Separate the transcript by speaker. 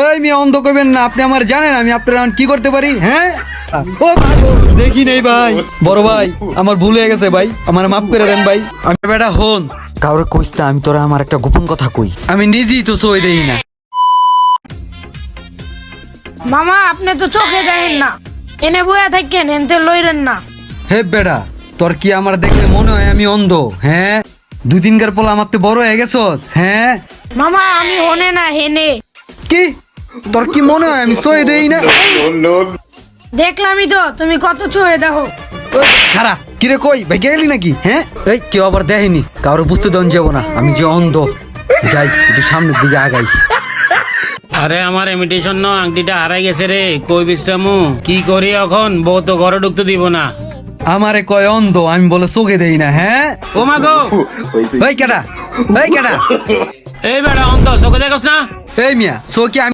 Speaker 1: এই মেয়ে অন্ধ কইবেন না, আপনি আমার জানেন আমি আপনার এখন কি করতে পারি। হ্যাঁ ও দেখি নেই ভাই, বড় ভাই আমার ভুল হয়ে গেছে ভাই, আমার মাফ করে দেন ভাই। আমি বেটা হন
Speaker 2: কাউরে কইস না, আমি তোরা আমার একটা গোপন কথা কই।
Speaker 1: আমি নিজেই তো সই দেই না।
Speaker 3: মামা আপনি তো চোখে দেখেন না, এনে বইয়া থাকেন এনতে লইরেন না।
Speaker 1: হে বেটা, তোর কি আমার দেখলে মনে হয় আমি অন্ধ? হ্যাঁ 2-3 পোলা আমার তো বড় হয়ে গেছস। হ্যাঁ
Speaker 3: মামা আমি হনে না হেনে।
Speaker 1: কি তোর কি মনে হয় আমি সই দেই না?
Speaker 3: দেখলামই তো তুমি কত চোখে দেখো।
Speaker 1: খারা কিরে কই ভাই গেলি নাকি? হ্যাঁ এই কেউ আবার দেয়নি, কারো বুঝতে দেন যাবো না আমি যে অন্ধ। যাই একটু সামনের দিকে আগাই।
Speaker 4: আরে আমার ইমিটেশন ন আংটিটা হারাই গেছে রে, কই বিশ্রামু কি করি এখন? বউ তো ঘরে ঢুকতে দিব না।
Speaker 1: আমারে কয় অন্ধ, আমি বলে চোখে দেই না। হ্যাঁ
Speaker 4: ও মা গো,
Speaker 1: এই কেডা, এই কেডা?
Speaker 4: এই বেটা অন্ত চোখে দেখোস না?
Speaker 1: এই মিয়া চোখে